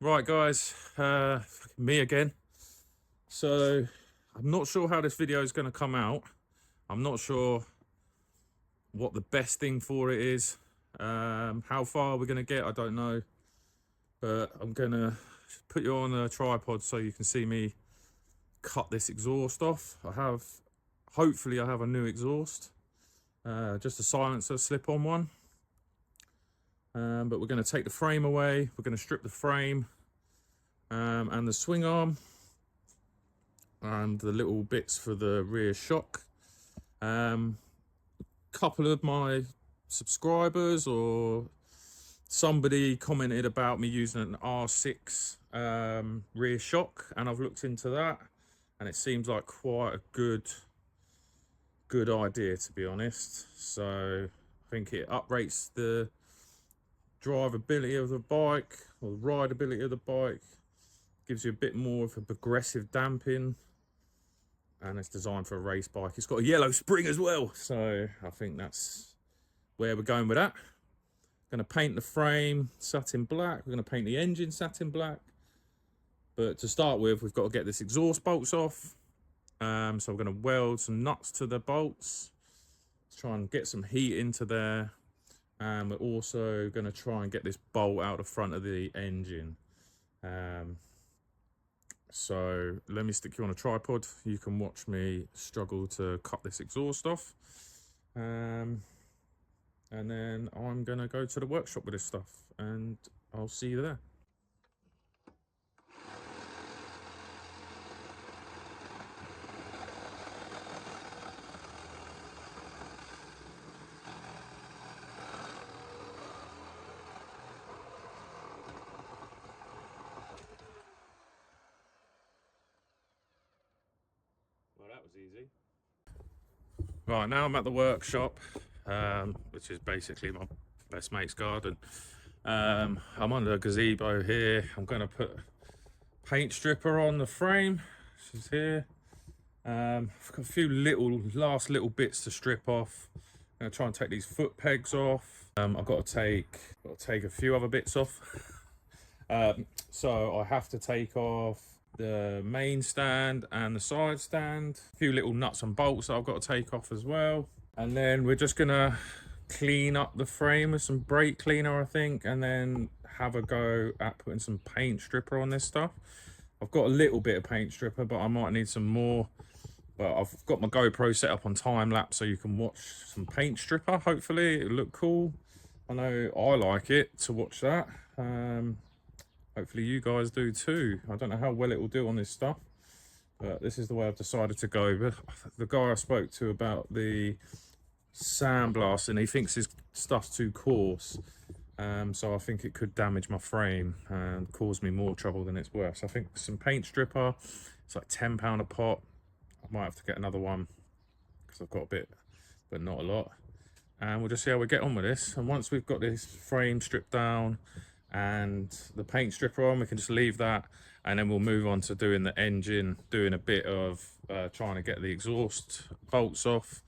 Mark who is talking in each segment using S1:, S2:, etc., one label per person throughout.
S1: Right guys, me again. So I'm not sure how this video is going to come out. I'm not sure what the best thing for it is. How far we're going to get, I don't know. But I'm going to put you on a tripod so you can see me cut this exhaust off. Hopefully I have a new exhaust. Just a silencer slip-on one. But we're going to take the frame away. We're going to strip the frame and the swing arm and the little bits for the rear shock. Couple of my subscribers or somebody commented about me using an R6 rear shock, and I've looked into that, and it seems like quite a good idea, to be honest. So I think it uprates the drivability of the bike, or the rideability of the bike, gives you a bit more of a progressive damping, and it's designed for a race bike. It's got a yellow spring as well, so I think that's where we're going with that. Going to paint the frame satin black. We're going to paint the engine satin black, but to start with, we've got to get this exhaust bolts off. So we're going to weld some nuts to the bolts, try and get some heat into there. And we're also going to try and get this bolt out the front of the engine. So let me stick you on a tripod. You can watch me struggle to cut this exhaust off. And then I'm going to go to the workshop with this stuff, and I'll see you there. Well, that was easy. Right, now I'm at the workshop, which is basically my best mate's garden. I'm under a gazebo here. I'm going to put paint stripper on the frame. She's here. I've got a few last little bits to strip off. I'm going to try and take these foot pegs off. I've got to take a few other bits off. So I have to take off the main stand and the side stand, a few little nuts and bolts that I've got to take off as well, and then we're just gonna clean up the frame with some brake cleaner, I think, and then have a go at putting some paint stripper on this stuff. I've got a little bit of paint stripper, but I might need some more. But I've got my GoPro set up on time lapse so you can watch some paint stripper. Hopefully it'll look cool. I know I like it to watch that. Hopefully you guys do too. I don't know how well it will do on this stuff, but this is the way I've decided to go. But the guy I spoke to about the sandblasting, he thinks his stuff's too coarse. So I think it could damage my frame and cause me more trouble than it's worth. So I think some paint stripper, it's like £10 a pot. I might have to get another one because I've got a bit, but not a lot. And we'll just see how we get on with this. And once we've got this frame stripped down and the paint stripper on, we can just leave that, and then we'll move on to doing the engine, doing a bit of trying to get the exhaust bolts off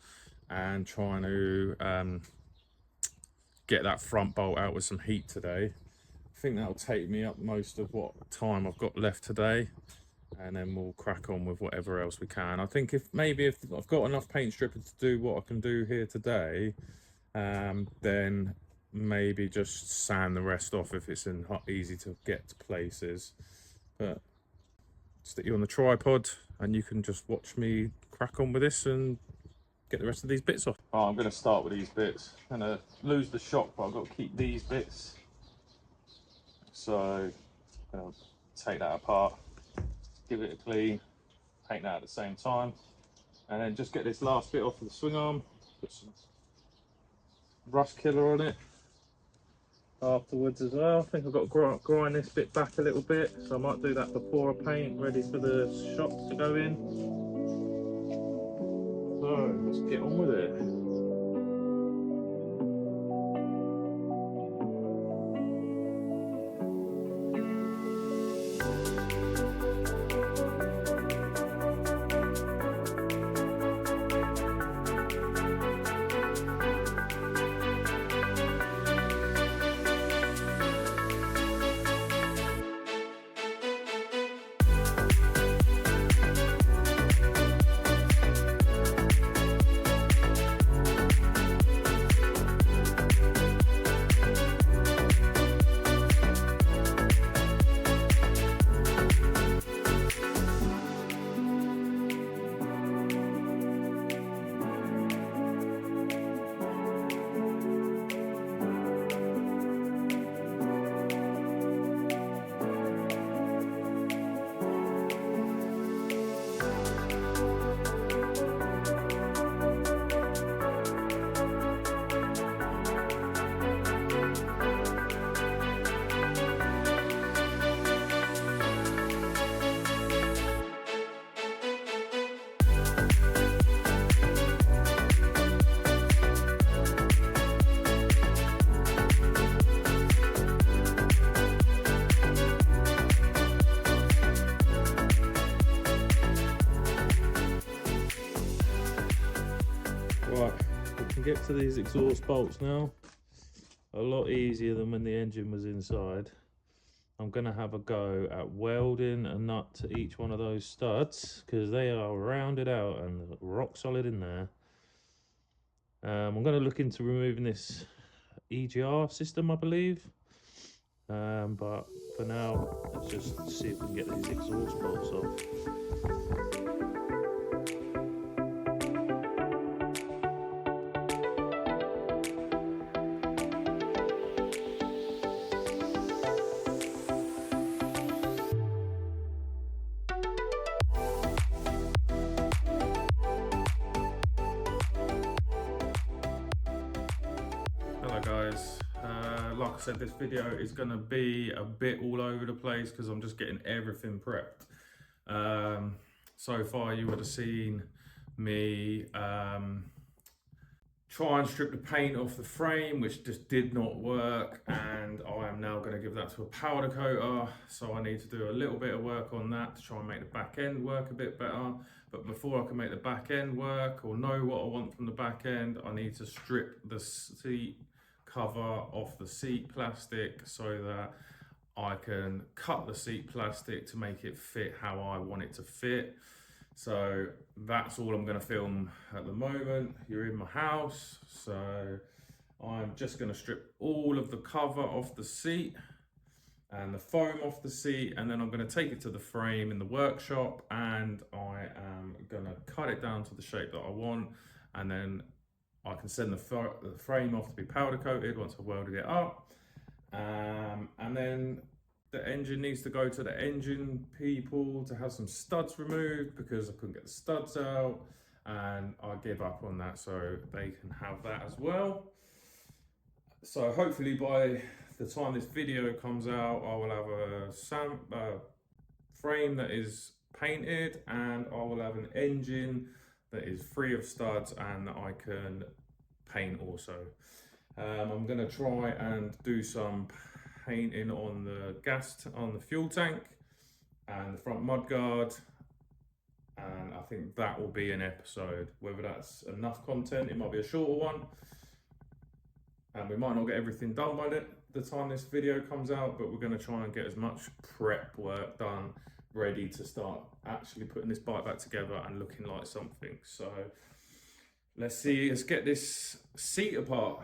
S1: and trying to get that front bolt out with some heat today. I think that'll take me up most of what time I've got left today, and then we'll crack on with whatever else we can. I think if I've got enough paint stripper to do what I can do here today, then maybe just sand the rest off if it's easy to get to places. But stick you on the tripod and you can just watch me crack on with this and get the rest of these bits off. Oh, I'm going to start with these bits. I'm going to lose the shock, but I've got to keep these bits. So I'll take that apart, give it a clean, paint that at the same time, and then just get this last bit off of the swing arm, put some rust killer on it afterwards as well. I think I've got to grind this bit back a little bit, so I might do that before I paint, ready for the shock to go in. So let's get on with it. get to these exhaust bolts now. A lot easier than when the engine was inside. I'm going to have a go at welding a nut to each one of those studs because they are rounded out and rock solid in there. I'm going to look into removing this EGR system, I believe. But for now, let's just see if we can get these exhaust bolts off. Hello guys, like I said, this video is going to be a bit all over the place because I'm just getting everything prepped. So far you would have seen me try and strip the paint off the frame, which just did not work, and I am now going to give that to a powder coater. So I need to do a little bit of work on that to try and make the back end work a bit better. But before I can make the back end work or know what I want from the back end, I need to strip the seat cover off the seat plastic so that I can cut the seat plastic to make it fit how I want it to fit. So that's all I'm going to film at the moment. You're in my house, so I'm just going to strip all of the cover off the seat and the foam off the seat, and then I'm going to take it to the frame in the workshop, and I am going to cut it down to the shape that I want, and then I can send the frame off to be powder coated once I've welded it up. And then the engine needs to go to the engine people to have some studs removed because I couldn't get the studs out, and I gave up on that so they can have that as well. So hopefully by the time this video comes out, I will have a frame that is painted, and I will have an engine that is free of studs and that I can paint also. I'm going to try and do some painting on the fuel tank and the front mudguard, and I think that will be an episode. Whether that's enough content, it might be a shorter one, and we might not get everything done by the time this video comes out, but we're going to try and get as much prep work done, ready to start actually putting this bike back together and looking like something. So let's get this seat apart.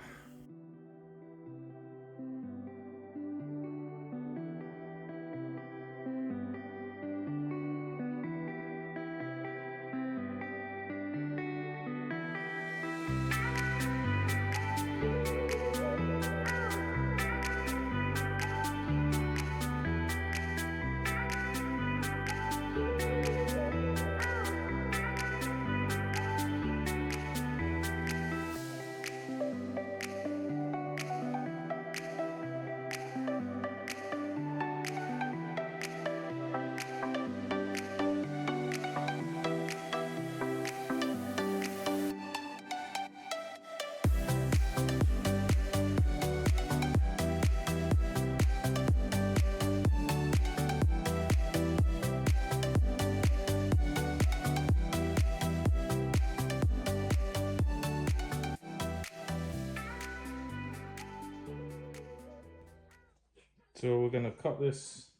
S1: So we're going to cut this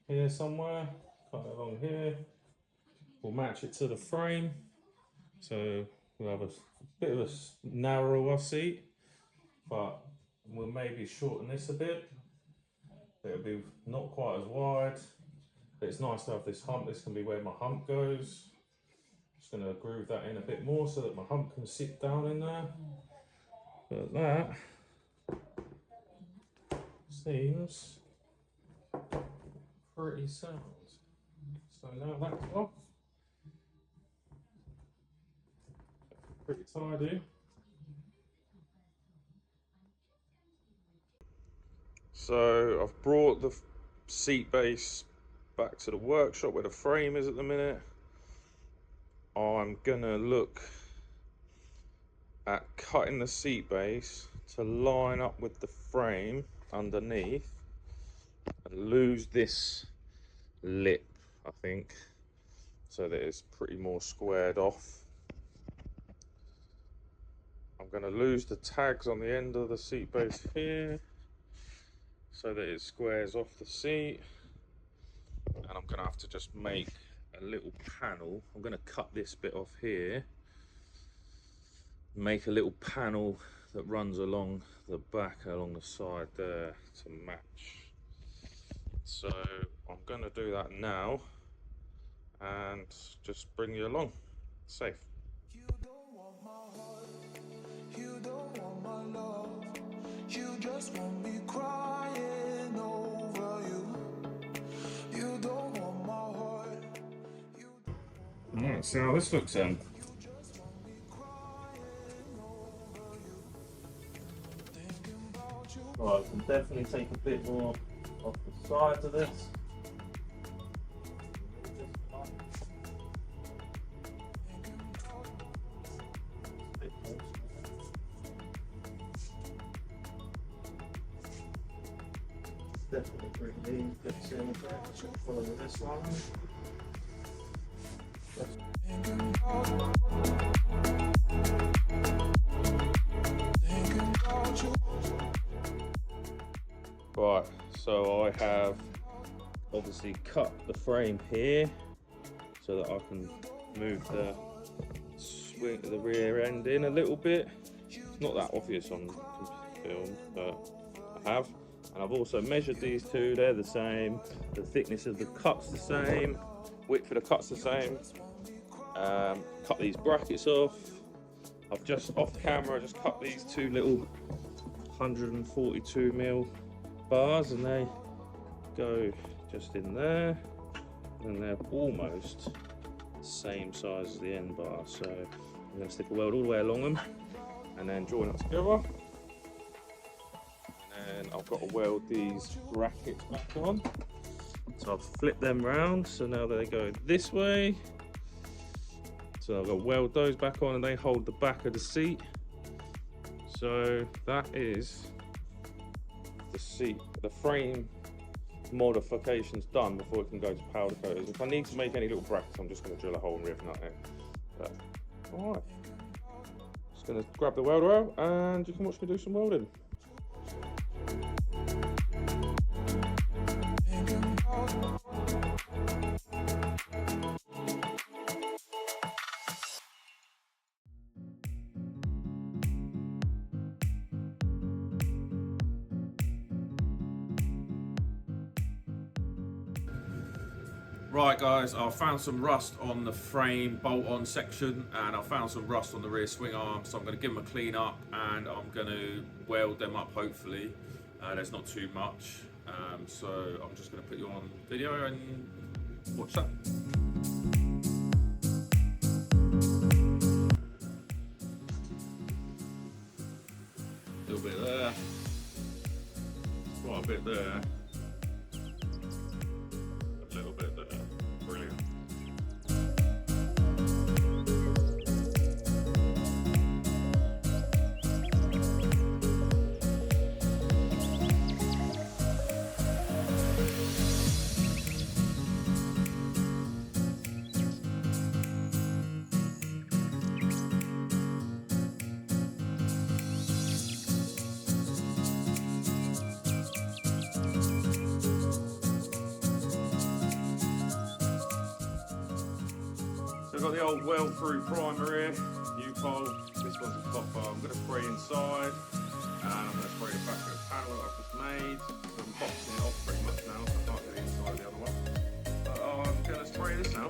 S1: here somewhere, cut it along here. We'll match it to the frame. So we'll have a bit of a narrower seat, but we'll maybe shorten this a bit. It'll be not quite as wide, but it's nice to have this hump. This can be where my hump goes. Just going to groove that in a bit more so that my hump can sit down in there. But that seems pretty sound. So now that's off. Pretty tidy. So I've brought the seat base back to the workshop where the frame is at the minute. I'm gonna look at cutting the seat base to line up with the frame underneath and lose this lip, I think, so that it's pretty more squared off. I'm going to lose the tags on the end of the seat base here so that it squares off the seat, and I'm going to have to just make a little panel. I'm going to cut this bit off here, make a little panel that runs along the back, along the side there to match. So I'm going to do that now and just bring you along safe.
S2: You don't want my heart, you don't want my love, you just want me crying over you. You don't want my heart, you don't want
S1: Alright, so how this looks then.
S2: you just want me crying over you. Thinking about you.
S1: Right, I can definitely take a bit more off the sides of this. Definitely bring these bits in back, follow this line.
S2: Thinking about you.
S1: Right, so I have obviously cut the frame here so that I can move the swing the rear end in a little bit. It's not that obvious on film, but I have. And I've also measured these two, they're the same. The thickness of the cut's the same, width of the cut's the same. Cut these brackets off. I've just off camera just cut these two little 142mm bars, and they go just in there, and they're almost the same size as the end bar. So I'm going to stick a weld all the way along them and then join it together. And I've got to weld these brackets back on. So I've flipped them round, so now they go this way. So I've got to weld those back on, and they hold the back of the seat. So that is the seat, the frame modifications done before it can go to powder coaters. If I need to make any little brackets, I'm just going to drill a hole and rivet nut it. But all right, just going to grab the welder out, and you can watch me do some welding. Right guys, I found some rust on the frame bolt-on section, and I found some rust on the rear swing arm, so I'm going to give them a clean up and I'm going to weld them up hopefully. There's not too much, so I'm just going to put you on video and watch that. A little bit there, quite a bit there. A little bit there. Brilliant. So I've got the old weld through primer here, U-pole. This one's a copper. I'm going to spray inside, and I'm going to spray the back of the panel that I've just made. I'm boxing it off pretty much now, so I can't get the inside of the other one. But I'm going to spray this now.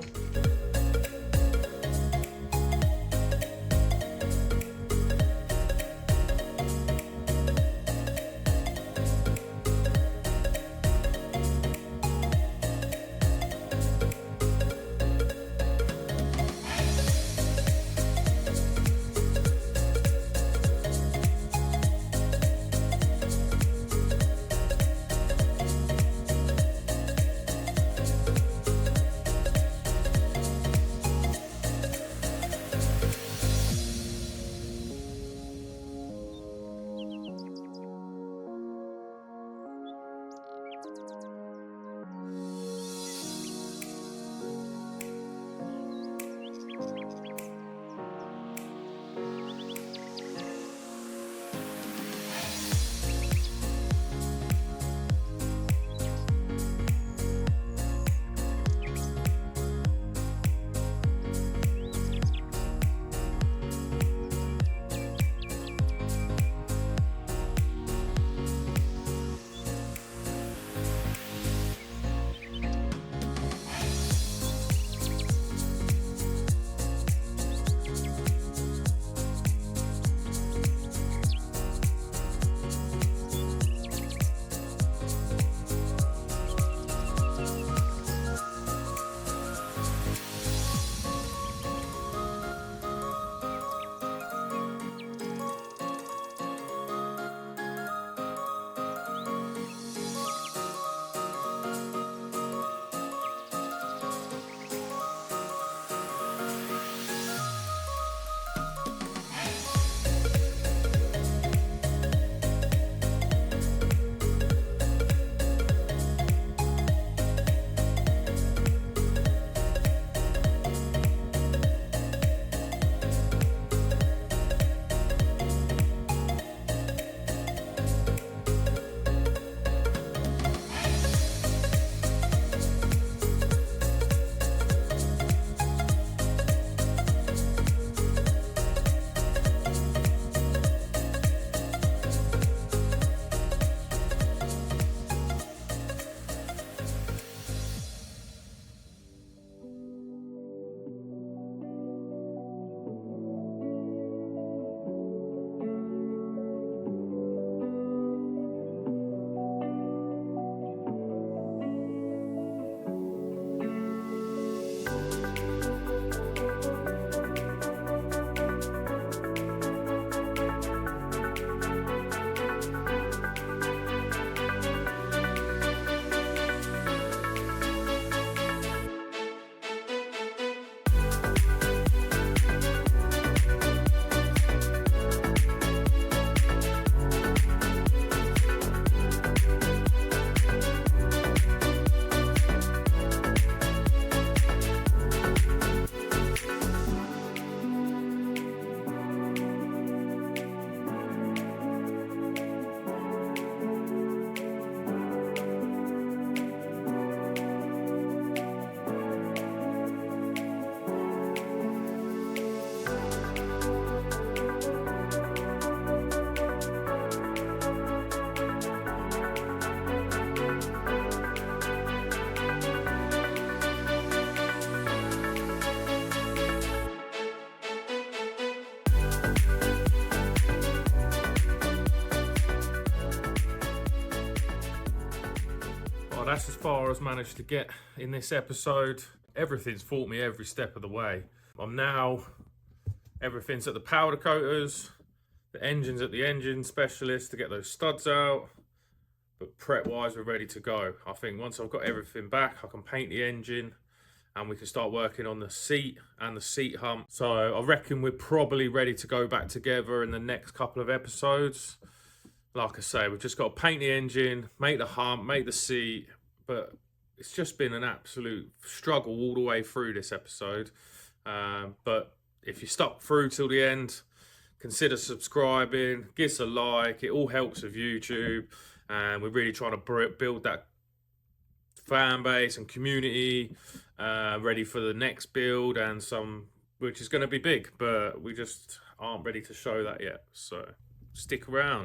S1: Well, that's as far as managed to get in this episode. Everything's fought me every step of the way. Everything's at the powder coaters, the engine's at the engine specialist to get those studs out. But prep wise, we're ready to go. I think once I've got everything back, I can paint the engine and we can start working on the seat and the seat hump. So I reckon we're probably ready to go back together in the next couple of episodes. Like I say, we've just got to paint the engine, make the hump, make the seat. But it's just been an absolute struggle all the way through this episode. But if you stuck through till the end, consider subscribing, give us a like. It all helps with YouTube. And we're really trying to build that fan base and community ready for the next build and some, which is going to be big, but we just aren't ready to show that yet. So stick around.